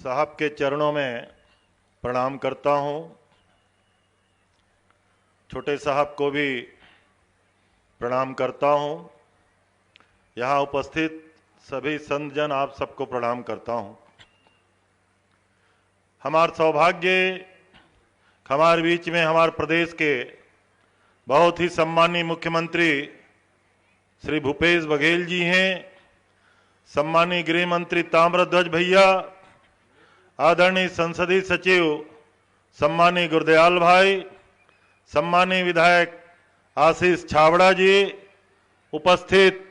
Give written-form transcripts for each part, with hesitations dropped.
साहब के चरणों में प्रणाम करता हूं। छोटे साहब को भी प्रणाम करता हूं। यहाँ उपस्थित सभी संत जन आप सबको प्रणाम करता हूं। हमारा सौभाग्य हमारे बीच में हमारे प्रदेश के बहुत ही सम्मानीय मुख्यमंत्री श्री भूपेश बघेल जी हैं, सम्मानीय गृह मंत्री ताम्रध्वज भैया, आदरणीय संसदीय सचिव सम्मानीय गुरदयाल भाई, सम्मानीय विधायक आशीष छाबड़ा जी, उपस्थित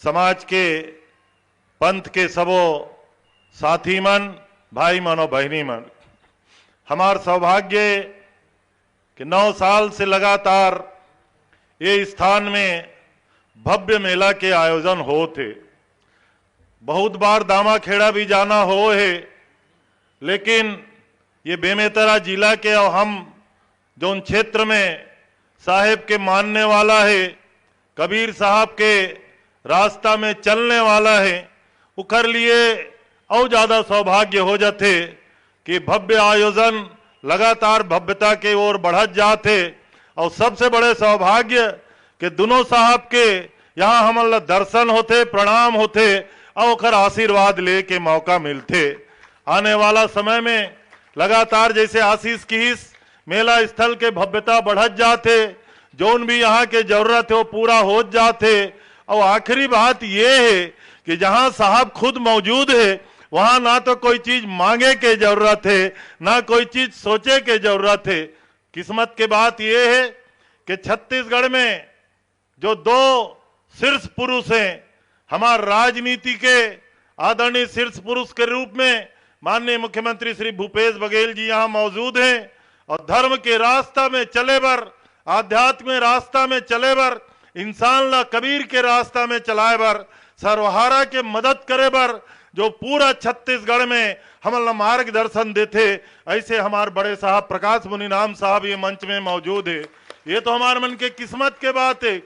समाज के पंथ के सबो साथी मन, भाई मन और बहनी मन, हमार सौभाग्य कि 9 साल से लगातार ये स्थान में भव्य मेला के आयोजन हो थे। बहुत बार दामाखेड़ा भी जाना हो है, लेकिन ये बेमेतरा जिला के और हम जो क्षेत्र में साहेब के मानने वाला है, कबीर साहब के रास्ता में चलने वाला है, उखर लिए और ज्यादा सौभाग्य हो जाते कि भव्य आयोजन लगातार भव्यता के ओर बढ़त जाते। और सबसे बड़े सौभाग्य कि दोनों साहब के यहाँ हमारा दर्शन होते, प्रणाम होते और उखर आशीर्वाद ले के मौका मिलते। आने वाला समय में लगातार जैसे आशीष की इस मेला स्थल के भव्यता बढ़त जाते, जोन भी यहाँ के जरूरत है वो पूरा हो जाते। और आखिरी बात ये है कि जहाँ साहब खुद मौजूद है वहां ना तो कोई चीज मांगे के जरूरत है, ना कोई चीज सोचे के जरूरत है। किस्मत की बात यह है कि छत्तीसगढ़ में जो 2 शीर्ष पुरुष हैं, हमारे राजनीति के आदरणीय शीर्ष पुरुष के रूप में माननीय मुख्यमंत्री श्री भूपेश बघेल जी यहाँ मौजूद हैं। और धर्म के रास्ता में चले बर, आध्यात्म में रास्ता में चले बर, इंसान ला कबीर के रास्ता में चलाए बर, सर्वहारा के मदद करे बर जो पूरा छत्तीसगढ़ में हमारा मार्गदर्शन देते, ऐसे हमारे बड़े साहब प्रकाश मुनि नाम साहब ये मंच में मौजूद है। ये तो हमारे मन के किस्मत के बात है।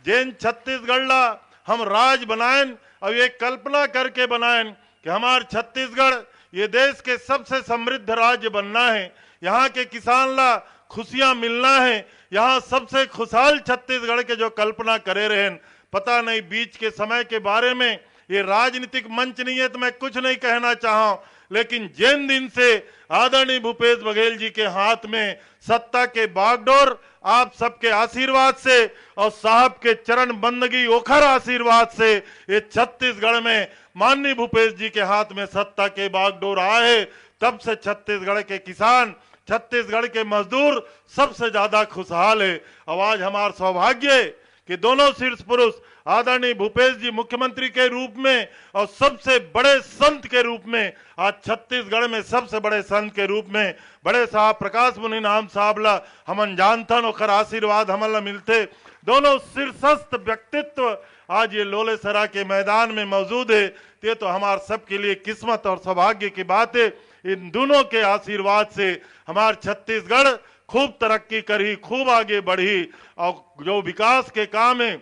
जैन छत्तीसगढ़ ला हम राज बनाएं और ये कल्पना करके बनाएं कि हमारे छत्तीसगढ़ ये देश के सबसे समृद्ध राज्य बनना है, यहाँ के किसान ला खुशियां मिलना है, यहाँ सबसे खुशहाल छत्तीसगढ़ के जो कल्पना करे रहे। पता नहीं बीच के समय के बारे में, ये राजनीतिक मंच नहीं है तो मैं कुछ नहीं कहना चाहूं, लेकिन जिन दिन से आदरणीय भूपेश बघेल जी के हाथ में सत्ता के बागडोर, आप सबके आशीर्वाद से और साहब के चरण बंदगी ओखर आशीर्वाद से ये छत्तीसगढ़ में माननीय भूपेश जी के हाथ में सत्ता के बागडोर आए, तब से छत्तीसगढ़ के किसान, छत्तीसगढ़ के मजदूर सबसे ज्यादा खुशहाल है। और आज हमारा सौभाग्य है कि दोनों शीर्ष पुरुष आदरणीय भूपेश जी मुख्यमंत्री के रूप में और सबसे बड़े संत के रूप में, आज छत्तीसगढ़ में सबसे बड़े संत के रूप में बड़े साहब प्रकाश मुनि नाम साहब ला हमन जानथन, ओखर आशीर्वाद हमन ला मिलते। दोनों शीर्षस्थ व्यक्तित्व आज ये लोलेसरा के मैदान में मौजूद है। ये तो हमारे सबके लिए किस्मत और सौभाग्य की बात है। इन दोनों के आशीर्वाद से हमारे छत्तीसगढ़ खूब तरक्की करी, खूब आगे बढ़ी। और जो विकास के काम है,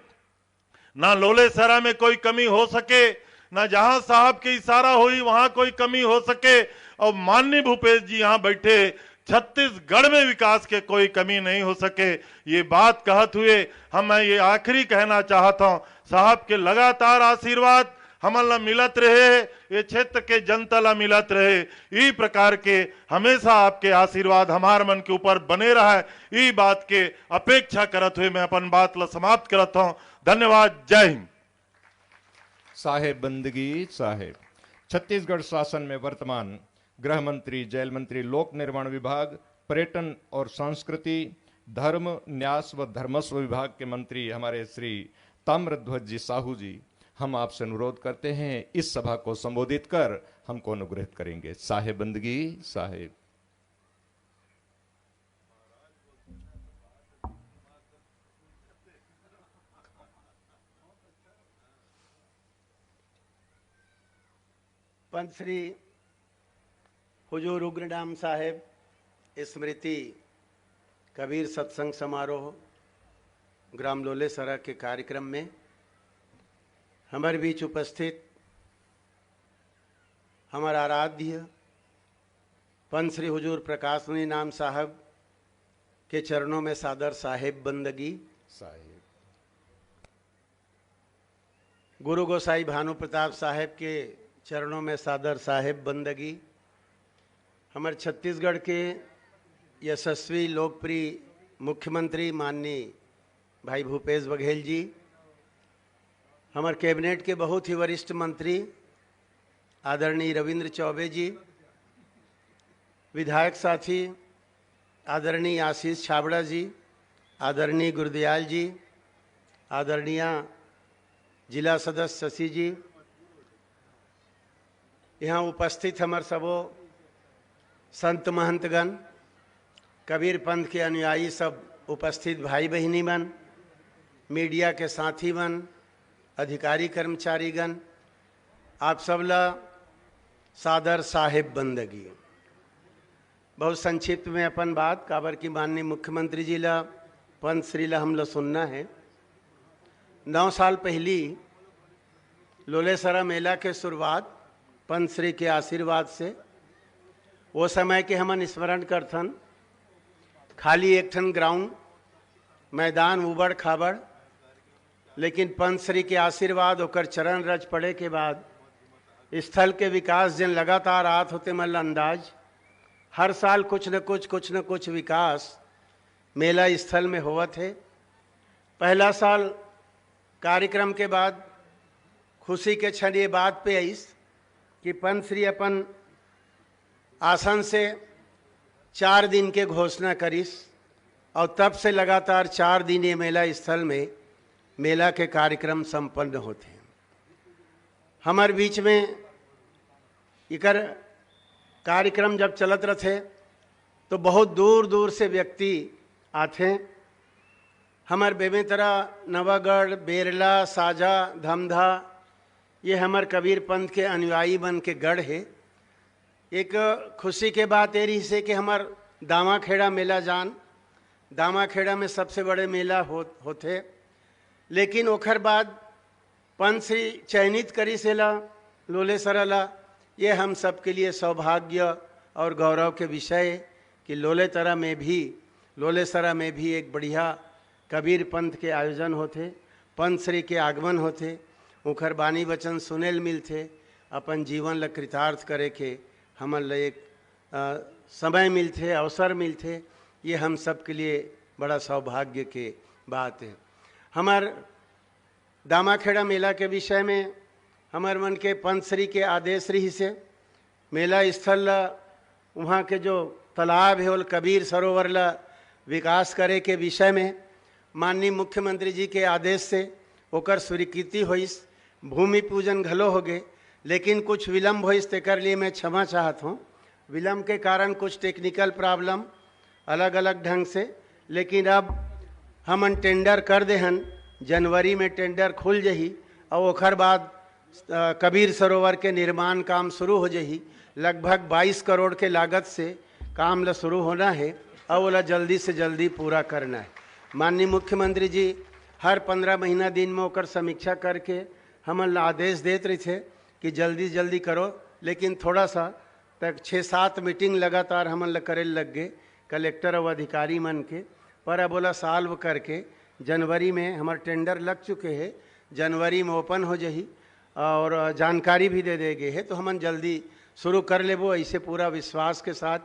ना लोलेसरा में कोई कमी हो सके, ना जहां साहब की इशारा हुई वहां कोई कमी हो सके। और माननीय भूपेश जी यहाँ बैठे, छत्तीसगढ़ में विकास के कोई कमी नहीं हो सके। ये बात कहत हुए मैं ये आखिरी कहना चाहता हूँ, साहब के लगातार आशीर्वाद हमला मिलत रहे, ये क्षेत्र के जनता ला मिलत रहे। ई प्रकार के हमेशा आपके आशीर्वाद हमार मन के ऊपर बने रहा है, ई बात के अपेक्षा करत हुए मैं अपन बात ला समाप्त करता हूँ। धन्यवाद। जय हिंद। साहेब बंदगी साहेब। छत्तीसगढ़ शासन में वर्तमान गृह मंत्री, जेल मंत्री, लोक निर्माण विभाग, पर्यटन और संस्कृति, धर्म, न्यास व धर्मस्व विभाग के मंत्री हमारे श्री ताम्रध्वज जी साहू जी, हम आपसे अनुरोध करते हैं इस सभा को संबोधित कर हमको अनुग्रहित करेंगे। साहेब बंदगी साहेब। पंत श्री हुजूर उग्रनाम साहेब स्मृति कबीर सत्संग समारोह ग्राम लोलेसरा के कार्यक्रम में हमारे बीच उपस्थित हमारा आराध्य पंत श्री हुजूर प्रकाश मुनि नाम साहब के चरणों में सादर साहेब बंदगी। साहेब गुरु गोसाई भानु प्रताप साहेब के चरणों में सादर साहेब बंदगी। हमारे छत्तीसगढ़ के यशस्वी लोकप्रिय मुख्यमंत्री माननीय भाई भूपेश बघेल जी, हमारे कैबिनेट के बहुत ही वरिष्ठ मंत्री आदरणीय रविंद्र चौबे जी, विधायक साथी आदरणीय आशीष छाबड़ा जी, आदरणीय गुरदयाल जी, आदरणीय जिला सदस्य शशि जी, यहाँ उपस्थित हमारे सबो संत महंतगण, कबीर पंथ के अनुयायी सब उपस्थित भाई बहनी मन, मीडिया के साथी मन, अधिकारी कर्मचारीगण, आप सबला सादर साहेब बंदगी। बहुत संक्षिप्त में अपन बात काबर की माननीय मुख्यमंत्री जी ला पंत श्री ला हम ला सुनना है। 9 साल पहली लोलेसरा मेला के शुरुआत पंत श्री के आशीर्वाद से, वो समय के हमन स्मरण करथन। खाली एक ठन ग्राउंड, मैदान उबड़ खाबड़, लेकिन पंत श्री के आशीर्वाद होकर चरण रज पड़े के बाद स्थल के विकास जिन लगातार आत होते मल अंदाज, हर साल कुछ न कुछ विकास मेला स्थल में होवत है। पहला साल कार्यक्रम के बाद खुशी के क्षण ये बात पे आईस कि पंत श्री अपन आसन से 4 दिन के घोषणा करीस और तब से लगातार 4 दिन ये मेला स्थल में मेला के कार्यक्रम संपन्न होते हैं। हमारे बीच में इकर कार्यक्रम जब चलत रहे तो बहुत दूर दूर से व्यक्ति आते हैं। हमारे बेमेतरा, नवागढ़, बेरला, साजा, धमधा, ये हमारे कबीर पंथ के अनुयायी बन के गढ़ है। एक खुशी के बात ये रही से कि हमार दामाखेड़ा मेला जान, दामाखेड़ा में सबसे बड़े मेला होते, लेकिन ओखर बाद पंत श्री चयनित करी सेला लोलेसरा ला, ये हम सब के लिए सौभाग्य और गौरव के विषय है कि लोलेसरा में भी एक बढ़िया कबीर पंथ के आयोजन होते, पंत श्री के आगमन होते, उखर बानी वचन सुनेल मिलते, अपन जीवन ल कृतार्थ करे के हमन ल एक समय मिलते, अवसर मिलते। ये हम सब के लिए बड़ा सौभाग्य के बात है। हमार दामाखेड़ा मेला के विषय में हमार मन के पंत श्री के आदेश रही से मेला स्थल वहाँ के जो तालाब है और कबीर सरोवर ला विकास करे के विषय में माननीय मुख्यमंत्री जी के आदेश से ओकर स्वीकृति होइस, भूमि पूजन घलो हो गए, लेकिन कुछ विलम्ब होइस, तेकर लिए मैं क्षमा चाहत हूँ। विलम्ब के कारण कुछ टेक्निकल प्रॉब्लम अलग अलग ढंग से, लेकिन अब हमन टेंडर कर देहन, जनवरी में टेंडर खुल जही और ओखर बाद कबीर सरोवर के निर्माण काम शुरू हो जही। लगभग 22 करोड़ के लागत से काम ला शुरू होना है और वो जल्दी से जल्दी पूरा करना है। माननीय मुख्यमंत्री जी हर 15 महीना दिन में ओकर समीक्षा करके हमन आदेश देते रहे थे कि जल्दी जल्दी करो, लेकिन थोड़ा सा तक 6-7 मीटिंग लगातार हमन ला करे लग गए कलेक्टर और अधिकारी मन के, पर अब बोला सॉल्व करके जनवरी में हमारे टेंडर लग चुके हैं, जनवरी में ओपन हो जही और जानकारी भी दे गए है, तो हमन जल्दी शुरू कर लेबो। ऐसे पूरा विश्वास के साथ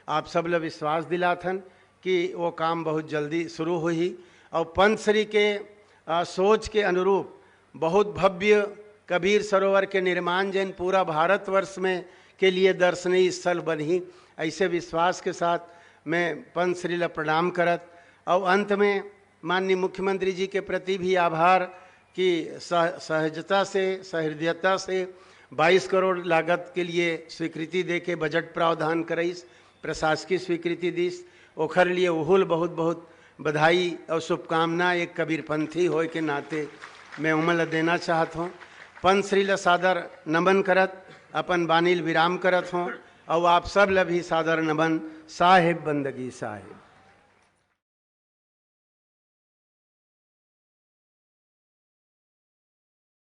आप सब लोग विश्वास दिलाथन कि वो काम बहुत जल्दी शुरू हो ही। और पंत श्री के सोच के अनुरूप बहुत भव्य कबीर सरोवर के निर्माण जैन पूरा भारतवर्ष में के लिए दर्शनीय स्थल बनी, ऐसे विश्वास के साथ मैं पंत श्री ला प्रणाम करत। और अंत में माननीय मुख्यमंत्री जी के प्रति भी आभार कि सहजता से, सहृदयता से 22 करोड़ लागत के लिए स्वीकृति दे के बजट प्रावधान कराइस, प्रशासकीय स्वीकृति दीस, ओखर लिए उहुल बहुत बहुत बधाई और शुभकामना एक कबीरपंथी होए के नाते मैं उमल देना चाहत हूँ। पंत श्री ला सादर नमन करत अपन बानील विराम करत हूँ और आप सब ला भी सादर नमन। साहेब बंदगी साहेब।